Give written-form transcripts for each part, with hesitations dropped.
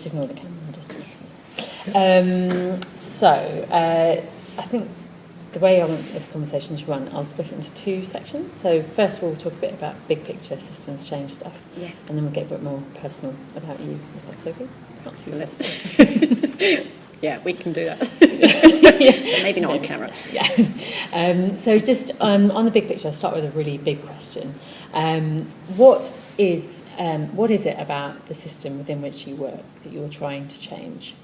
ignore the camera. I think the way I want this conversation to run, I'll split it into two sections. So first of all, we'll talk a bit about big picture systems change stuff, and then we'll get a bit more personal about you, if that's okay. Not too less. Yeah, we can do that. But maybe not on camera. Yeah. So just on the big picture, I'll start with a really big question. What is it about the system within which you work that you're trying to change?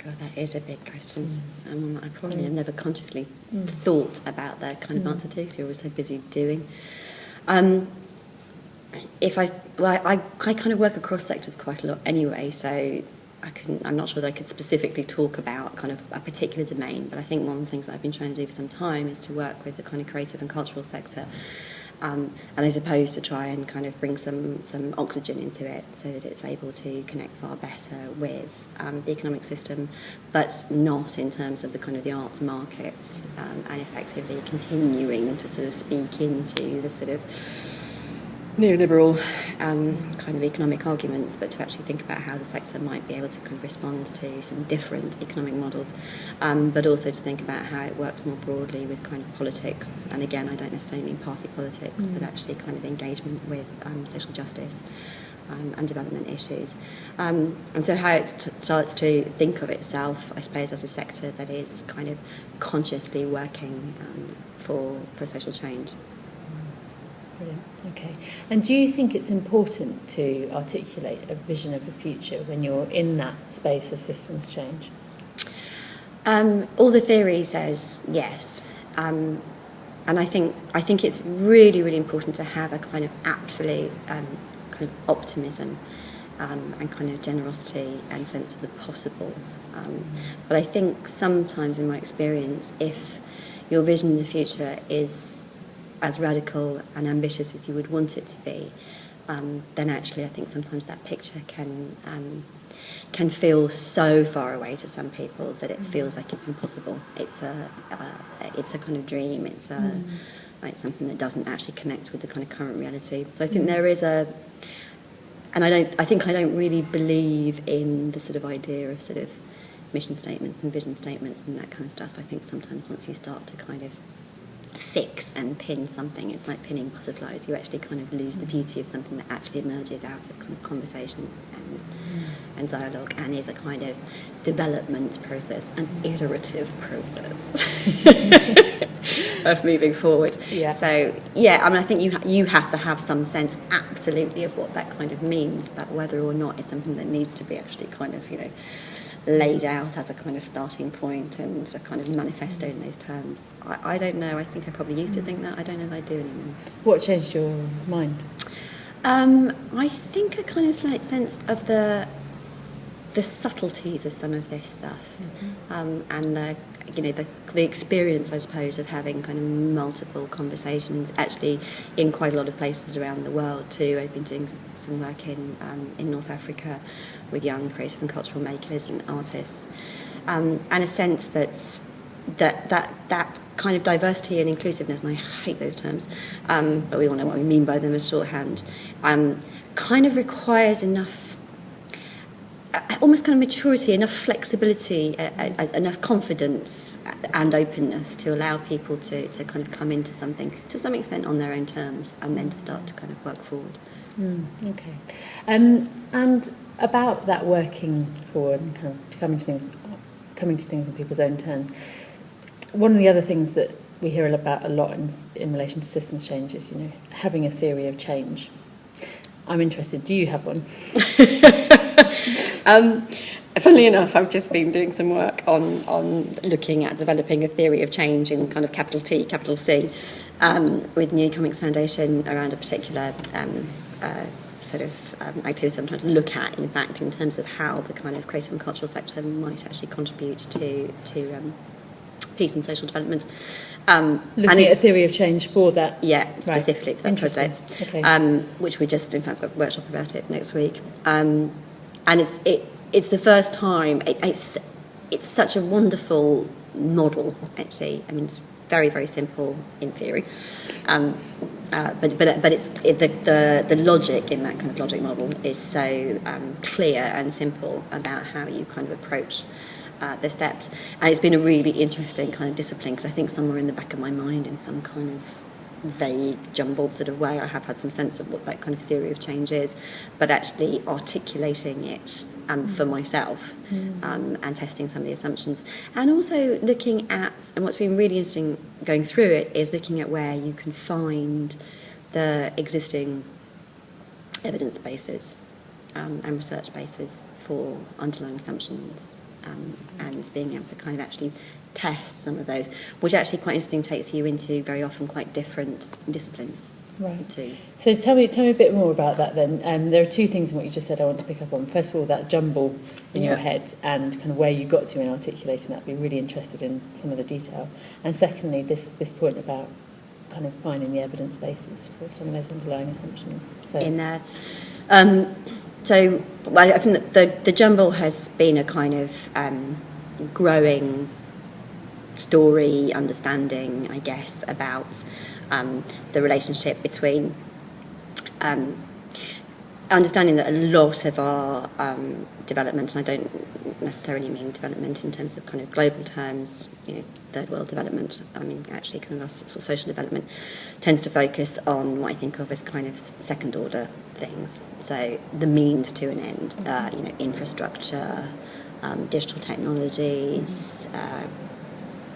God, that is a big question. And I probably have never consciously thought about that kind of answer to, because you're always so busy doing. I kind of work across sectors quite a lot anyway, so I'm not sure that I could specifically talk about kind of a particular domain, but I think one of the things that I've been trying to do for some time is to work with the kind of creative and cultural sector, and I suppose to try and kind of bring some oxygen into it so that it's able to connect far better with the economic system, but not in terms of the kind of the arts markets, and effectively continuing to sort of speak into the sort of neoliberal kind of economic arguments, but to actually think about how the sector might be able to kind of respond to some different economic models, but also to think about how it works more broadly with kind of politics. And again, I don't necessarily mean party politics, but actually kind of engagement with social justice and development issues. And so how it starts to think of itself, I suppose, as a sector that is kind of consciously working for social change. Brilliant. Okay. And do you think it's important to articulate a vision of the future when you're in that space of systems change? All the theory says yes. And I think it's really, really important to have a kind of absolute kind of optimism and kind of generosity and sense of the possible. But I think sometimes in my experience, if your vision in the future is as radical and ambitious as you would want it to be, then actually I think sometimes that picture can feel so far away to some people that it feels like it's impossible. It's a kind of dream. It's like something that doesn't actually connect with the kind of current reality. So I think there is I don't really believe in the sort of idea of sort of mission statements and vision statements and that kind of stuff. I think sometimes once you start to kind of fix and pin something, it's like pinning butterflies. You actually kind of lose the beauty of something that actually emerges out of kind of conversation and dialogue, and is a kind of development process, an iterative process of moving forward. Yeah. So yeah, I mean, I think you have to have some sense absolutely of what that kind of means, but whether or not it's something that needs to be actually kind of, laid out as a kind of starting point and a kind of manifesto in those terms. I don't know. I think I probably used to think that. I don't know if I do anymore. What changed your mind? I think a kind of slight sense of the subtleties of some of this stuff, and the experience, I suppose, of having kind of multiple conversations, actually in quite a lot of places around the world too. I've been doing some work in North Africa with young creative and cultural makers and artists, and a sense that kind of diversity and inclusiveness, and I hate those terms, but we all know what we mean by them as shorthand, kind of requires enough, almost kind of maturity, enough flexibility, enough confidence and openness to allow people to kind of come into something to some extent on their own terms, and then to start to kind of work forward. Okay. And about that working forward and kind of coming to things on people's own terms, one of the other things that we hear about a lot in relation to systems change is, having a theory of change. I'm interested. Do you have one? Funnily enough, I've just been doing some work on looking at developing a theory of change in kind of capital T, capital C, with New Economics Foundation around a particular sort of activity I'm trying to look at, in fact, in terms of how the kind of creative and cultural sector might actually contribute to peace and social development. Looking at a theory of change for that? Yeah, specifically for that project, okay. Which we just, in fact, got a workshop about it next week. And it's the first time, it's such a wonderful model, actually. I mean, it's very, very simple in theory. But the logic in that kind of logic model is so clear and simple about how you kind of approach the steps. And it's been a really interesting kind of discipline, because I think somewhere in the back of my mind, in some kind of vague, jumbled sort of way, I have had some sense of what that kind of theory of change is, but actually articulating it for myself and testing some of the assumptions. And also looking at, and what's been really interesting going through it, is looking at where you can find the existing evidence bases and research bases for underlying assumptions, and being able to kind of actually test some of those, which actually quite interesting takes you into very often quite different disciplines. Right. Too. So tell me a bit more about that then. There are two things in what you just said I want to pick up on. First of all, that jumble in your head and kind of where you got to in articulating that. I'd be really interested in some of the detail. And secondly, this point about kind of finding the evidence basis for some of those underlying assumptions. So In there. So I think that the jumble has been a kind of growing story, understanding, I guess, about the relationship between understanding that a lot of our development, and I don't necessarily mean development in terms of kind of global terms, third world development, I mean actually kind of our sort of social development, tends to focus on what I think of as kind of second order things. So the means to an end, infrastructure, digital technologies,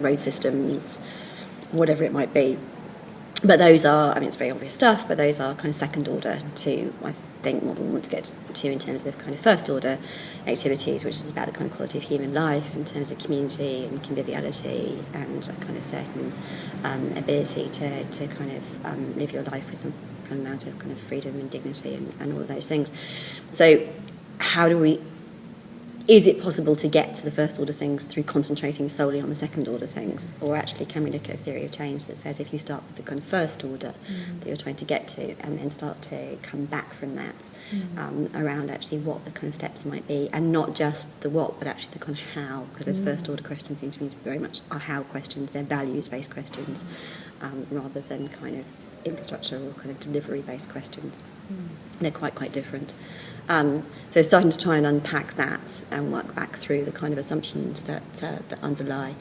road systems, whatever it might be. But those are, it's very obvious stuff, but those are kind of second order to, I think, what we want to get to in terms of kind of first order activities, which is about the kind of quality of human life in terms of community and conviviality and a kind of certain ability to kind of live your life with some kind of amount of kind of freedom and dignity and all of those things. So is it possible to get to the first order things through concentrating solely on the second order things, or actually can we look at a theory of change that says if you start with the kind of first order that you're trying to get to and then start to come back from that around actually what the kind of steps might be, and not just the what but actually the kind of how, because those first order questions seem to me very much are how questions, they're values based questions rather than kind of infrastructure or kind of delivery based questions. They're quite different. So starting to try and unpack that and work back through the kind of assumptions that underlie,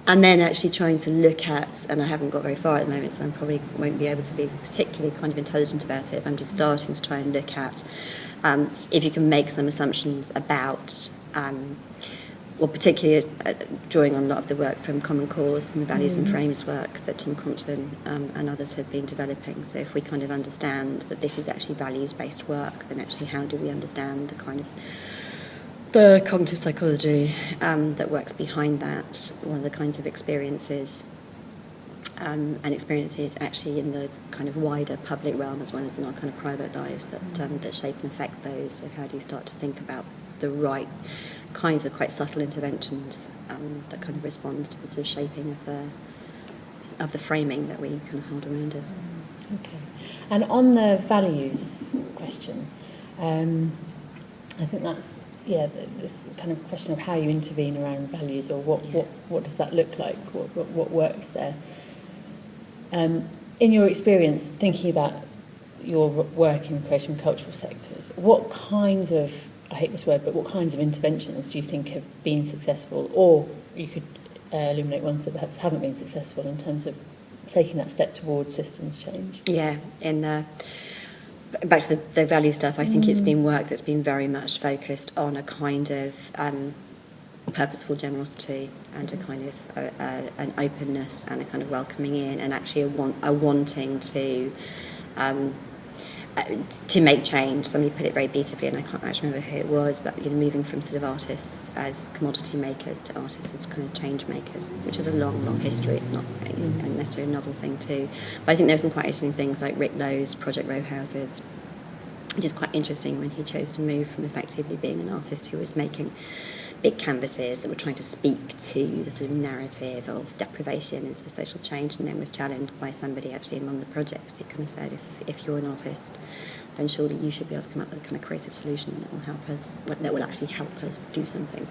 and then actually trying to look at, and I haven't got very far at the moment, so I probably won't be able to be particularly kind of intelligent about it, but I'm just starting to try and look at if you can make some assumptions about well, particularly drawing on a lot of the work from Common Cause and the Values and Frames work that Tom Crompton and others have been developing. So if we kind of understand that this is actually values-based work, then actually how do we understand the kind of the cognitive psychology that works behind that, one of the kinds of experiences and experiences actually in the kind of wider public realm as well as in our kind of private lives that shape and affect those. So how do you start to think about the right kinds of quite subtle interventions that kind of respond to the sort of shaping of the framing that we kind of hold around us. Okay. And on the values question, I think that's this kind of question of how you intervene around values, or what does that look like? What works there? In your experience, thinking about your work in creative and cultural sectors, what kinds of, I hate this word, but what kinds of interventions do you think have been successful, or you could illuminate ones that perhaps haven't been successful in terms of taking that step towards systems change? Yeah, back to the value stuff, I think it's been work that's been very much focused on a kind of purposeful generosity and a kind of an openness and a kind of welcoming in, and actually a wanting to make change. Somebody put it very beautifully, and I can't actually remember who it was, but moving from sort of artists as commodity makers to artists as kind of change makers, which is a long history. It's not necessarily a novel thing too. But I think there's some quite interesting things like Rick Lowe's Project Row Houses, which is quite interesting when he chose to move from effectively being an artist who was making big canvases that were trying to speak to the sort of narrative of deprivation and sort of social change, and then was challenged by somebody actually among the projects who kind of said, if you're an artist then surely you should be able to come up with a kind of creative solution that will help us, that will actually help us do something,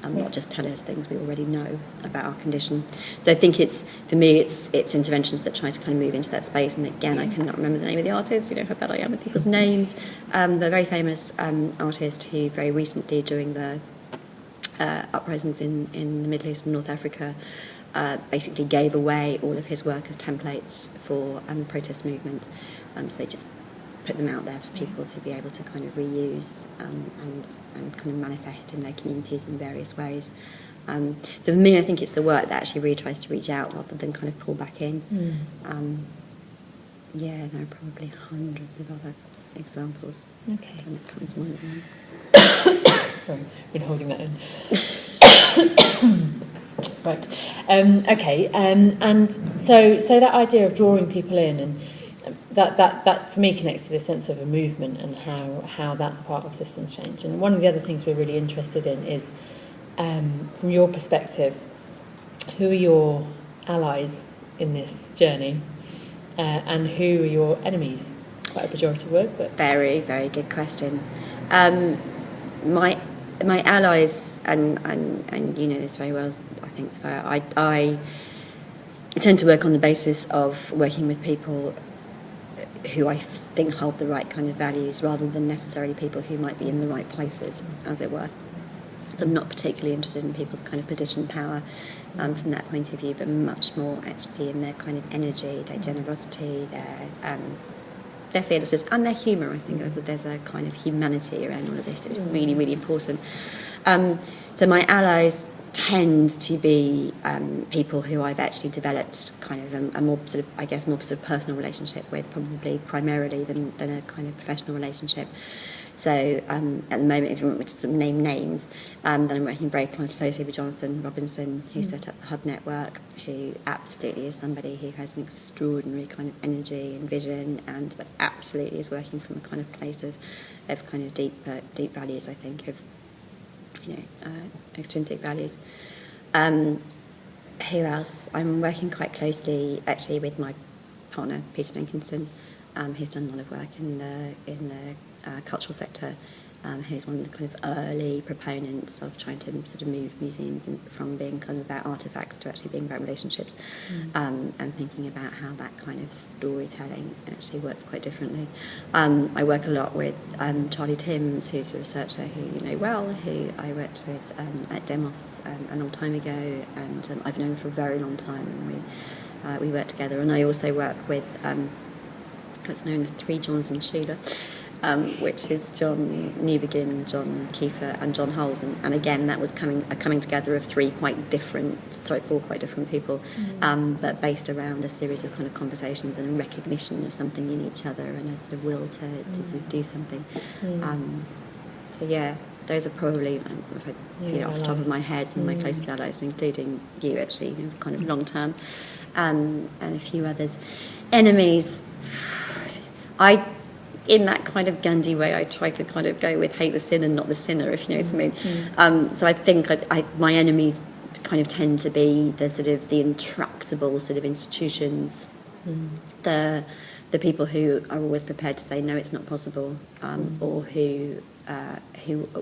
not just tell us things we already know about our condition. So I think for me, it's interventions that try to kind of move into that space. And again, I cannot remember the name of the artist. You know how bad I am with people's names. The very famous artist who very recently, during the uprisings in the Middle East and North Africa, basically gave away all of his work as templates for the protest movement. So just put them out there for people to be able to kind of reuse and kind of manifest in their communities in various ways. So for me, I think it's the work that actually really tries to reach out rather than kind of pull back in. There are probably hundreds of other examples. Okay. Kind of comes to mind. Sorry, I've been holding that in. Right. Okay. And so that idea of drawing people in, and that for me connects to the sense of a movement and how that's part of systems change. And one of the other things we're really interested in is, from your perspective, who are your allies in this journey, and who are your enemies? Quite a pejorative word, but very, very good question. My allies, and you know this very well, I think, Svea, I tend to work on the basis of working with people who I think hold the right kind of values, rather than necessarily people who might be in the right places, as it were. So I'm not particularly interested in people's kind of position power from that point of view, but much more actually in their kind of energy, their generosity, their fearlessness and their humour. I think there's a kind of humanity around all of this that's really, really important. So my allies tend to be people who I've actually developed kind of a more sort of, I guess, more sort of personal relationship with, probably primarily than a kind of professional relationship. So at the moment, if you want me to sort of name names, then I'm working very closely with Jonathan Robinson, who set up the Hub Network, who absolutely is somebody who has an extraordinary kind of energy and vision, but absolutely is working from a kind of place of kind of deep values, I think, of, you know, extrinsic values. Who else? I'm working quite closely actually with my partner Peter Jenkinson, who's done a lot of work in the cultural sector, who's one of the kind of early proponents of trying to sort of move museums from being kind of about artefacts to actually being about relationships, and thinking about how that kind of storytelling actually works quite differently. I work a lot with Charlie Timms, who's a researcher who you know well, who I worked with at Demos a long time ago, and I've known for a very long time, and we work together. And I also work with what's known as Three Johns and Schuler, which is John Newbegin, John Kiefer and John Holden. And again, that was a coming together of four quite different people, but based around a series of kind of conversations and a recognition of something in each other and a sort of will to sort of do something. So yeah, those are probably, if I off the top of my head, some of my closest allies, including you actually, you know, kind of long term, and a few others. Enemies, in that kind of Gandhi way, I try to kind of go with hate the sin and not the sinner, if you know what I mean. So I think my enemies kind of tend to be the sort of the intractable sort of institutions, the people who are always prepared to say no, it's not possible, or who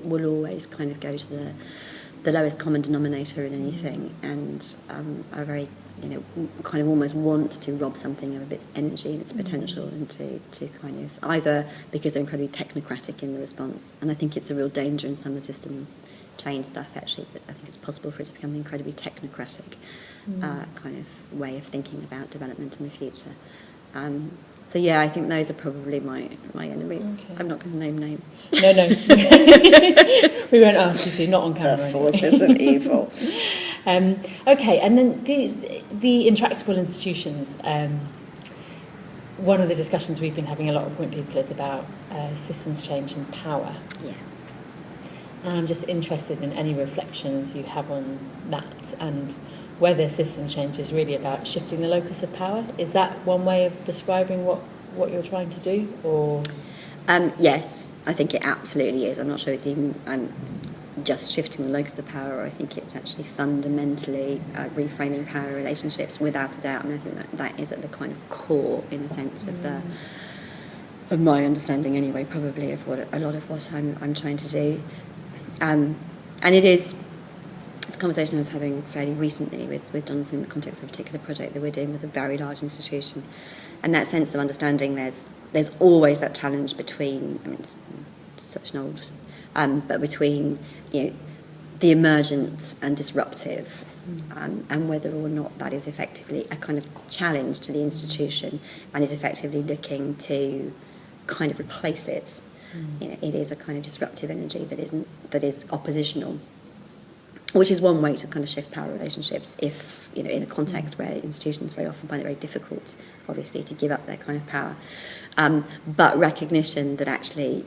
will always kind of go to the lowest common denominator in anything, and are very, you know, kind of almost want to rob something of its energy and its potential, and to kind of, either because they're incredibly technocratic in the response, and I think it's a real danger in some of the systems change stuff actually, that I think it's possible for it to become an incredibly technocratic kind of way of thinking about development in the future. So yeah, I think those are probably my enemies. Okay. I'm not going to name names. No. We won't ask you to, not on camera. The forces of evil. Okay, and then the intractable institutions. One of the discussions we've been having a lot with Point People is about systems change and power. Yeah. And I'm just interested in any reflections you have on that, and whether system change is really about shifting the locus of power. Is that one way of describing what you're trying to do, or? Yes, I think it absolutely is. I'm not sure it's even just shifting the locus of power. I think it's actually fundamentally reframing power relationships, without a doubt. And I think that is at the kind of core, in a sense, of of my understanding anyway, probably, of what a lot of what I'm trying to do. And it's a conversation I was having fairly recently with Jonathan in the context of a particular project that we're doing with a very large institution. And that sense of understanding, there's always that challenge between, I mean, it's such an old, but between, the emergent and disruptive, and whether or not that is effectively a kind of challenge to the institution and is effectively looking to kind of replace it. It is a kind of disruptive energy that is oppositional, which is one way to kind of shift power relationships if, in a context where institutions very often find it very difficult, obviously, to give up their kind of power. But recognition that actually,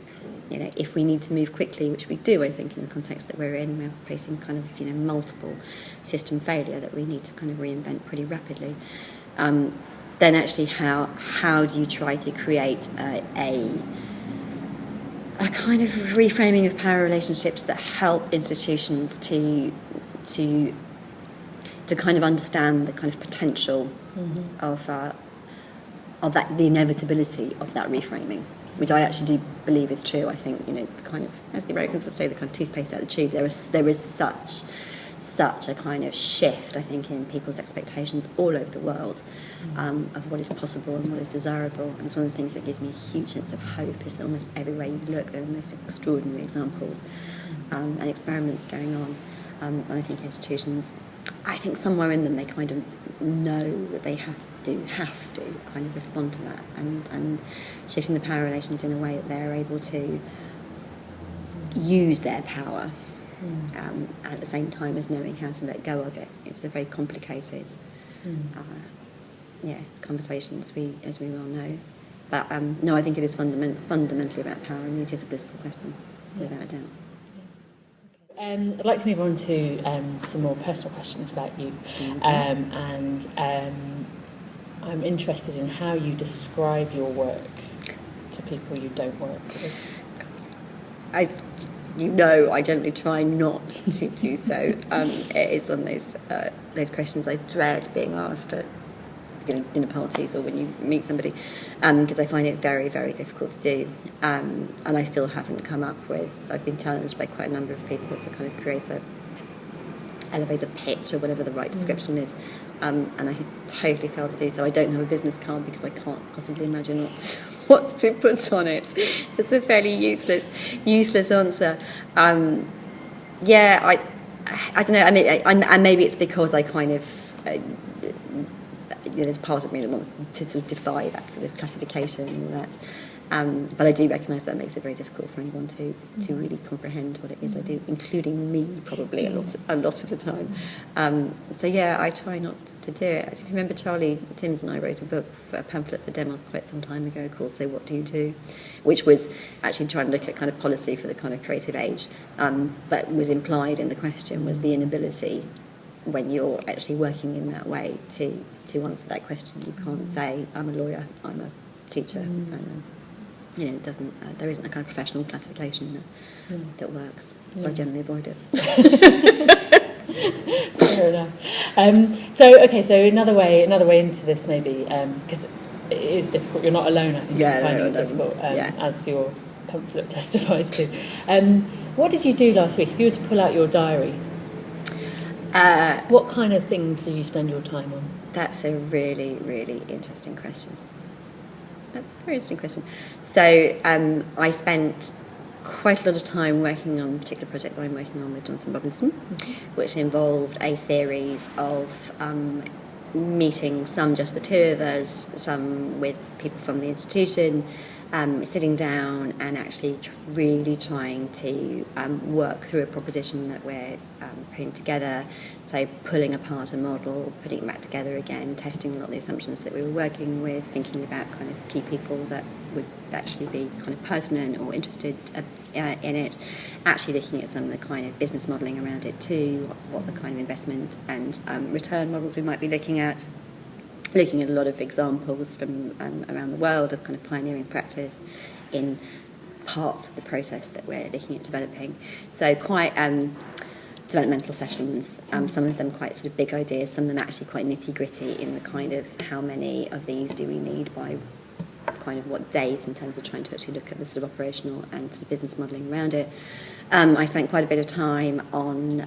if we need to move quickly, which we do, I think, in the context that we're in, we're facing kind of, multiple system failure that we need to kind of reinvent pretty rapidly. Then actually how do you try to create a kind of reframing of power relationships that help institutions to kind of understand the kind of potential of that, the inevitability of that reframing, which I actually do believe is true. I think, the kind of, as the Americans would say, the kind of toothpaste out of the tube. There is such a kind of shift, I think, in people's expectations all over the world of what is possible and what is desirable. And it's one of the things that gives me a huge sense of hope, is that almost everywhere you look, there are the most extraordinary examples and experiments going on. And I think institutions, I think somewhere in them they kind of know that they have to kind of respond to that, and shifting the power relations in a way that they're able to use their power at the same time as knowing how to let go of it. It's a very complicated conversation, as we well know. But no, I think it is fundamentally about power, and it is a political question, without a doubt. I'd like to move on to some more personal questions about you, and I'm interested in how you describe your work to people you don't work with. As you know, I generally try not to do so. It is one of those questions I dread being asked at dinner parties or when you meet somebody, because I find it very, very difficult to do. And I still haven't come up with, I've been challenged by quite a number of people to kind of create a elevator pitch or whatever the right description is, and I totally failed to do so. I don't have a business card because I can't possibly imagine what to put on it. It's a fairly useless answer. I don't know. I mean, and maybe it's because I kind of there's part of me that wants to sort of defy that sort of classification and all that. But I do recognise that makes it very difficult for anyone to really comprehend what it is I do, including me, probably a lot of the time. So yeah, I try not to do it. If you remember, Charlie Timms and I wrote a pamphlet for Demos quite some time ago called "So What Do You Do?", which was actually trying to look at kind of policy for the kind of creative age, but was implied in the question was the inability, when you're actually working in that way, to answer that question. You can't say, I'm a lawyer, I'm a teacher, it doesn't. There isn't a kind of professional classification that works. So I generally avoid it. Fair enough. So another way into this maybe, because it is difficult. You're not alone, I think. Finding it difficult, as your pamphlet testifies to. What did you do last week? If you were to pull out your diary, what kind of things do you spend your time on? That's a really, really interesting question. That's a very interesting question. So I spent quite a lot of time working on a particular project that I'm working on with Jonathan Robinson, which involved a series of meetings, some just the two of us, some with people from the institution, sitting down and actually really trying to work through a proposition that we're putting together. So pulling apart a model, putting it back together again, testing a lot of the assumptions that we were working with, thinking about kind of key people that would actually be kind of pertinent or interested in it, actually looking at some of the kind of business modelling around it too, what the kind of investment and return models we might be looking at a lot of examples from around the world of kind of pioneering practice in parts of the process that we're looking at developing. So quite developmental sessions, some of them quite sort of big ideas, some of them actually quite nitty-gritty in the kind of how many of these do we need by kind of what date in terms of trying to actually look at the sort of operational and sort of business modelling around it. I spent quite a bit of time on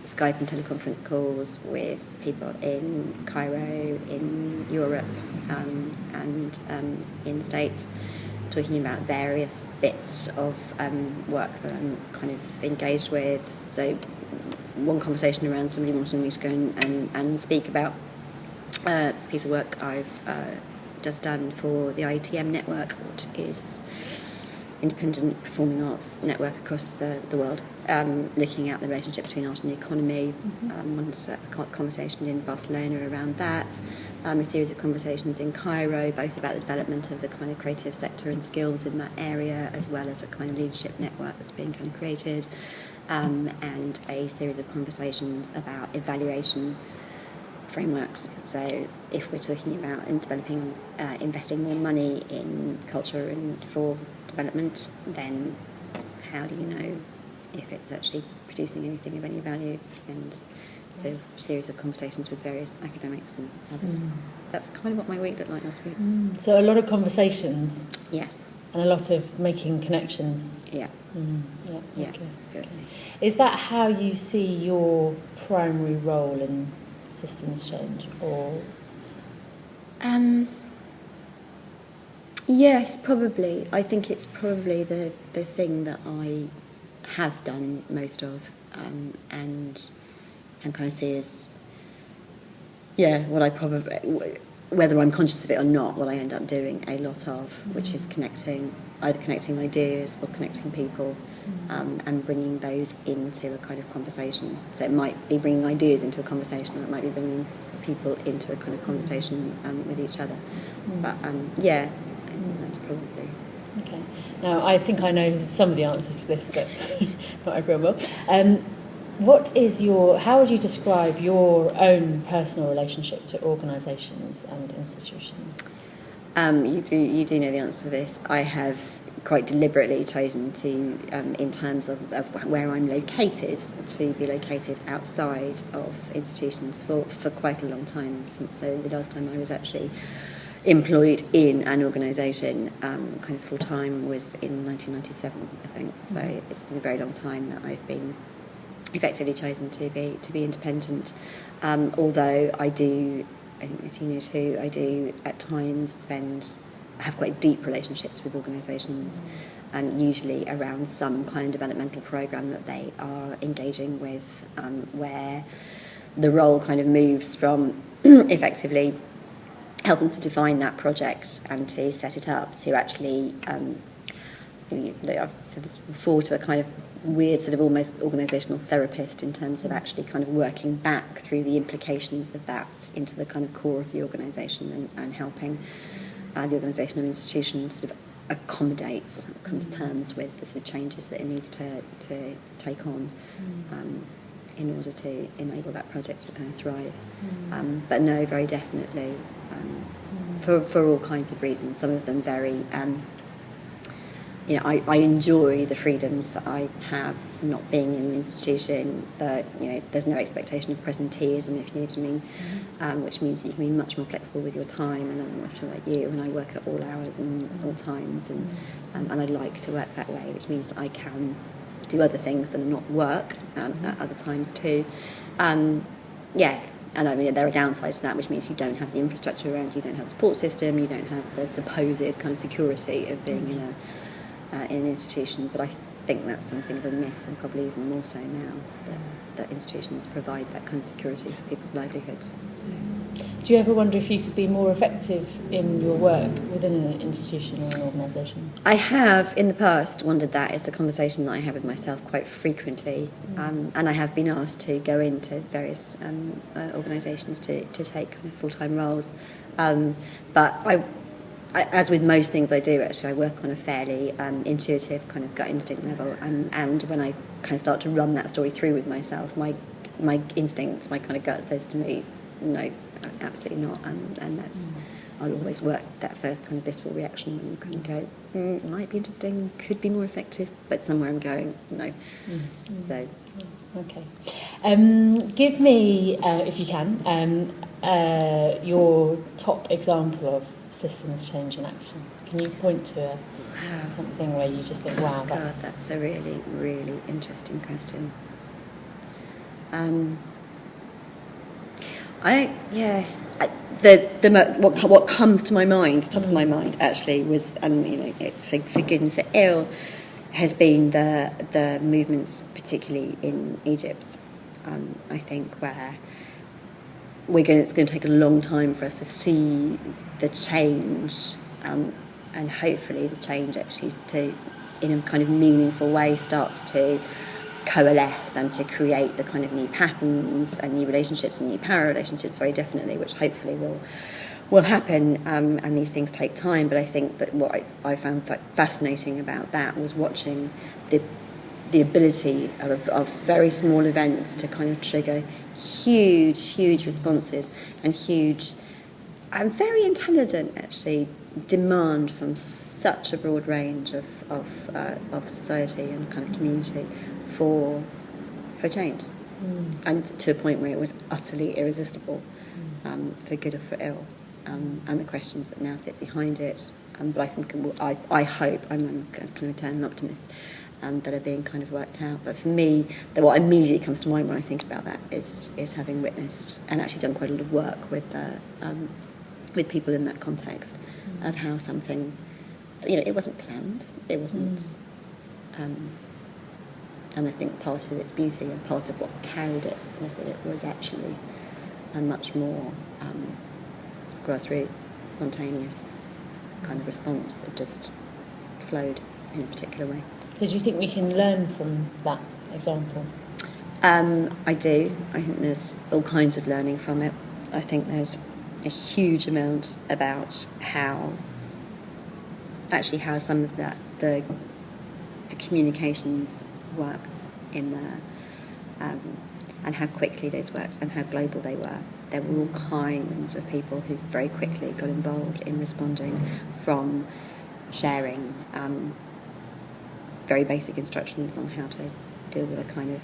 Skype and teleconference calls with people in Cairo, in Europe, and in the States, talking about various bits of work that I'm kind of engaged with. So one conversation around somebody wanting me to go and speak about a piece of work I've just done for the IETM network, which is independent performing arts network across the world, looking at the relationship between art and the economy. Once a conversation in Barcelona around that, a series of conversations in Cairo, both about the development of the kind of creative sector and skills in that area, as well as a kind of leadership network that's being kind of created, and a series of conversations about evaluation frameworks. So if we're talking about developing, investing more money in culture and for development, then how do you know if it's actually producing anything of any value? And so a series of conversations with various academics and others. So that's kind of what my week looked like last week. So a lot of conversations. Yes. And a lot of making connections. Yeah. Yeah. Okay. Is that how you see your primary role in systems change, or? Yes, probably. I think it's probably the thing that I have done most of, and kind of see as, what I probably, whether I'm conscious of it or not, what I end up doing a lot of, which is either connecting ideas or connecting people, and bringing those into a kind of conversation. So it might be bringing ideas into a conversation, or it might be bringing people into a kind of conversation with each other. But that's probably. Okay. Now, I think I know some of the answers to this, but not everyone will. How would you describe your own personal relationship to organisations and institutions? You do know the answer to this. I have quite deliberately chosen to, in terms of where I'm located, to be located outside of institutions for quite a long time. So the last time I was actually employed in an organisation, kind of full time, was in 1997, I think. So it's been a very long time that I've been effectively chosen to be independent. Although I think as you know too, I do at times have quite deep relationships with organisations, usually around some kind of developmental programme that they are engaging with, where the role kind of moves from effectively helping to define that project and to set it up, to actually, I've said this before, to a kind of weird sort of almost organisational therapist in terms of actually kind of working back through the implications of that into the kind of core of the organisation, and helping the organisation and institution sort of accommodates, comes to terms with the sort of changes that it needs to take on in order to enable that project to kind of thrive. But no, very definitely, for all kinds of reasons. Some of them very, I enjoy the freedoms that I have not being in an institution, that, there's no expectation of presenteeism, if you know what I mean, which means that you can be much more flexible with your time, and I'm much more like you, and I work at all hours and all times, and I like to work that way, which means that I can do other things than not work at other times too. And I mean, there are downsides to that, which means you don't have the infrastructure around you, don't have the support system, you don't have the supposed kind of security of being in an institution. But I think that's something of a myth, and probably even more so now, that institutions provide that kind of security for people's livelihoods. So. Do you ever wonder if you could be more effective in your work within an institution or an organisation? I have, in the past, wondered that. It's a conversation that I have with myself quite frequently, and I have been asked to go into various organisations to take kind of full-time roles. But I, as with most things I do, actually, I work on a fairly intuitive kind of gut instinct level, and when I kind of start to run that story through with myself, my instinct, my kind of gut says to me, no, absolutely not, and that's, I'll always work that first kind of visceral reaction when you kind of go, it might be interesting, could be more effective, but somewhere I'm going, no. So. Okay. Give me, if you can, your top example of systems change in action? Can you point to something where you just think, wow, that's a really, really interesting question. What comes to my mind, top of my mind, actually, was, and for Good and for Ill, has been the movements, particularly in Egypt. I think where it's going to take a long time for us to see the change, and hopefully the change actually to, in a kind of meaningful way, starts to coalesce and to create the kind of new patterns and new relationships and new power relationships, very definitely, which hopefully will happen, and these things take time. But I think that what I found fascinating about that was watching the ability of very small events to kind of trigger huge responses and huge and very intelligent, actually, demand from such a broad range of society and kind of community for change, and to a point where it was utterly irresistible, for good or for ill, and the questions that now sit behind it. But I think I hope, I'm kind of eternal optimist, that are being kind of worked out. But for me, what immediately comes to mind when I think about that is having witnessed and actually done quite a lot of work with people in that context, of how something, it wasn't planned, it wasn't. And I think part of its beauty and part of what carried it was that it was actually a much more grassroots, spontaneous kind of response that just flowed in a particular way. So do you think we can learn from that example? I do. I think there's all kinds of learning from it. I think there's a huge amount about how some of the communications worked in there, and how quickly those worked and how global they were. There were all kinds of people who very quickly got involved in responding, from sharing very basic instructions on how to deal with a kind of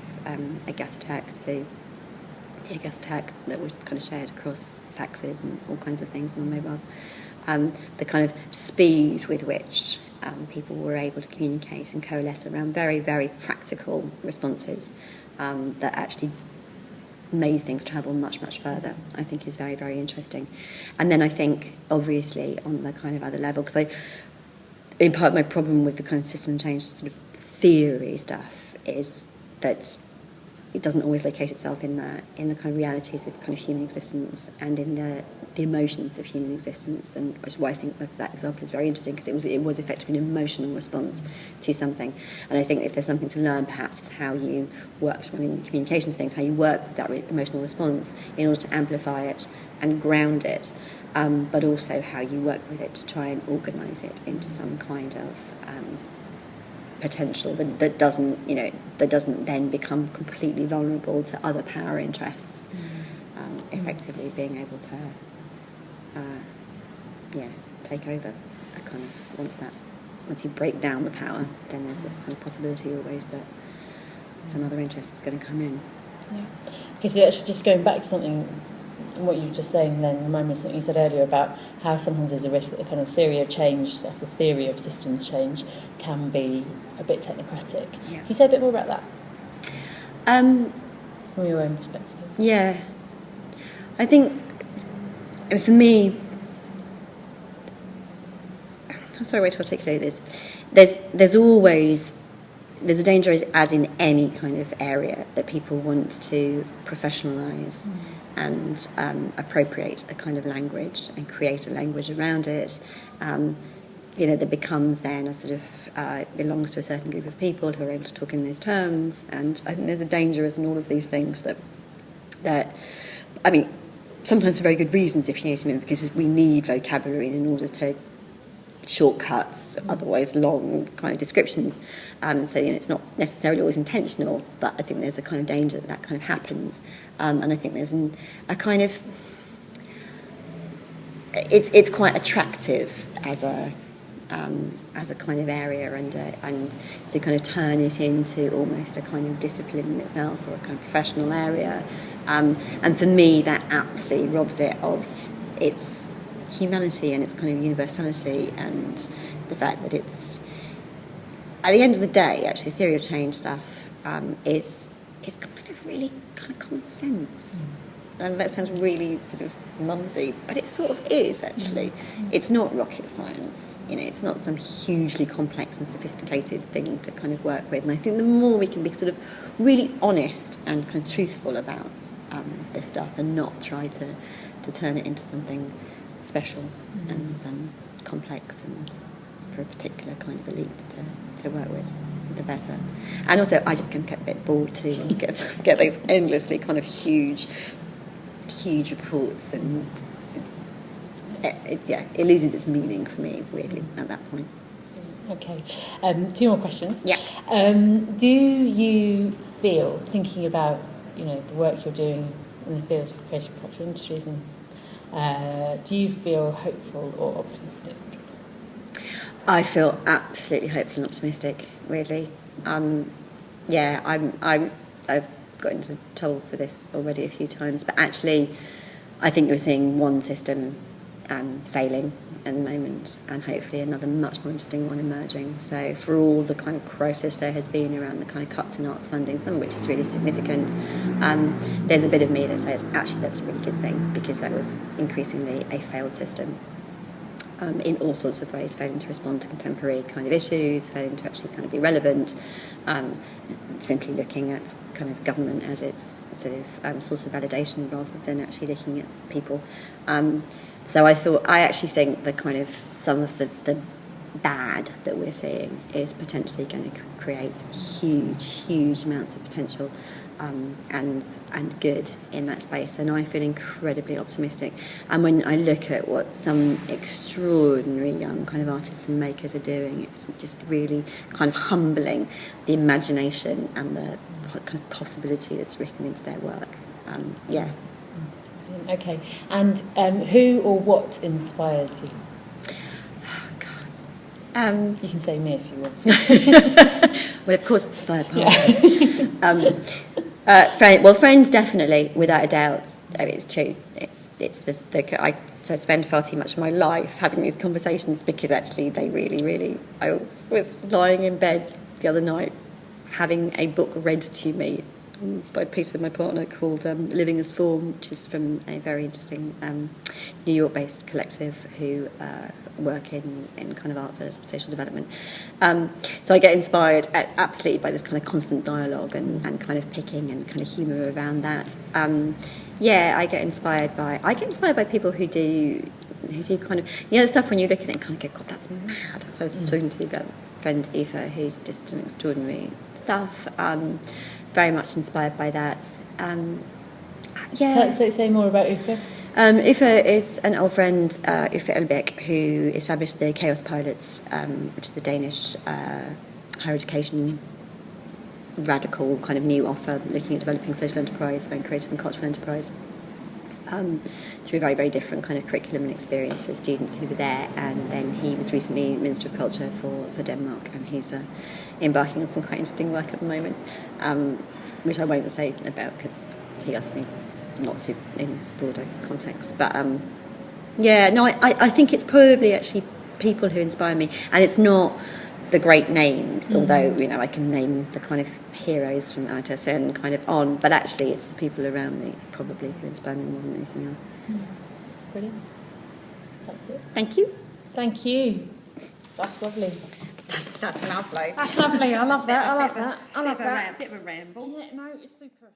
a gas attack, to tear gas attack that was kind of shared across faxes and all kinds of things on mobiles. The kind of speed with which people were able to communicate and coalesce around very, very practical responses, that actually made things travel much, much further, I think is very, very interesting. And then I think, obviously, on the kind of other level, because in part my problem with the kind of system change sort of theory stuff is that it doesn't always locate itself in the kind of realities of kind of human existence and in the emotions of human existence, and that's why I think that example is very interesting, because it was effectively an emotional response to something. And I think if there's something to learn, perhaps, is how you work in the communications things, how you work with that emotional response in order to amplify it and ground it, but also how you work with it to try and organise it into some kind of potential that doesn't then become completely vulnerable to other power interests, effectively being able to take over a kind of, once you break down the power, then there's the kind of possibility always that some other interest is going to come in. Yeah. Okay, so actually just going back to something, what you were just saying then, remind me of something you said earlier about how sometimes there's a risk that the kind of theory of change stuff, the theory of systems change, can be a bit technocratic. Yeah. Can you say a bit more about that? From your own perspective. Yeah. I think, for me, that's the right way to articulate this. There's always a danger, as in any kind of area, that people want to professionalise and appropriate a kind of language and create a language around it. That becomes then a sort of belongs to a certain group of people who are able to talk in those terms. And I think there's a danger, as in all of these things, that I mean, sometimes for very good reasons, if you know what I mean, because we need vocabulary in order to shortcuts, otherwise long kind of descriptions. So it's not necessarily always intentional, but I think there's a kind of danger that kind of happens. And I think there's a kind of... It's quite attractive as a kind of area, and to kind of turn it into almost a kind of discipline in itself, or a kind of professional area. And for me, that absolutely robs it of its humanity and its kind of universality, and the fact that it's, at the end of the day, actually, theory of change stuff is kind of really kind of common sense. And that sounds really sort of mumsy, but it sort of is, actually. It's not rocket science, you know, it's not some hugely complex and sophisticated thing to kind of work with. And I think the more we can be sort of really honest and kind of truthful about this stuff and not try to turn it into something special and complex and for a particular kind of elite to work with, the better. And also, I just can get a bit bored too when you get those endlessly kind of huge reports, and it loses its meaning for me, weirdly, at that point. Okay, 2 more questions. Yeah. Do you feel, thinking about, you know, the work you're doing in the field of creative and cultural industries, and do you feel hopeful or optimistic? I feel absolutely hopeful and optimistic, weirdly. I've got into trouble for this already a few times, but actually I think you're seeing one system failing at the moment, and hopefully another much more interesting one emerging. So for all the kind of crisis there has been around the kind of cuts in arts funding, some of which is really significant, there's a bit of me that says actually that's a really good thing, because that was increasingly a failed system. In all sorts of ways, failing to respond to contemporary kind of issues, failing to actually kind of be relevant, simply looking at kind of government as its sort of source of validation rather than actually looking at people. So I actually think the kind of some of the bad that we're seeing is potentially going to create huge amounts of potential and good in that space, and I feel incredibly optimistic. And when I look at what some extraordinary young kind of artists and makers are doing, it's just really kind of humbling, the imagination and the kind of possibility that's written into their work. Okay, and who or what inspires you? Oh, God. You can say me if you want. Well, of course, it's inspired by friends, definitely, without a doubt. I mean, it's true. I spend far too much of my life having these conversations, because actually they really. I was lying in bed the other night having a book read to me by a piece of my partner called Living as Form, which is from a very interesting New York-based collective who work in kind of art for social development. So I get inspired absolutely by this kind of constant dialogue and kind of picking and kind of humour around that. I get inspired by people who do kind of, the stuff when you look at it and kind of go, God, that's mad. So I was just talking to that friend Aoife, who's just doing extraordinary stuff. Very much inspired by that. Say more about Aoife. Aoife is an old friend, Aoife Elbeck, who established the Chaos Pilots, which is the Danish higher education radical kind of new offer looking at developing social enterprise and creative and cultural enterprise through a very, very different kind of curriculum and experience for students who were there. And then he was recently Minister of Culture for Denmark, and he's embarking on some quite interesting work at the moment, which I won't say about because he asked me not to in broader context. But I think it's probably actually people who inspire me, and it's not the great names, although I can name the kind of heroes from Amartya Sen kind of on, but actually it's the people around me probably who inspire me more than anything else. Brilliant. That's it. Thank you. Thank you. That's lovely. That's lovely. That's lovely. I love that. I love that. A bit of a ramble. Yeah, no, it's super.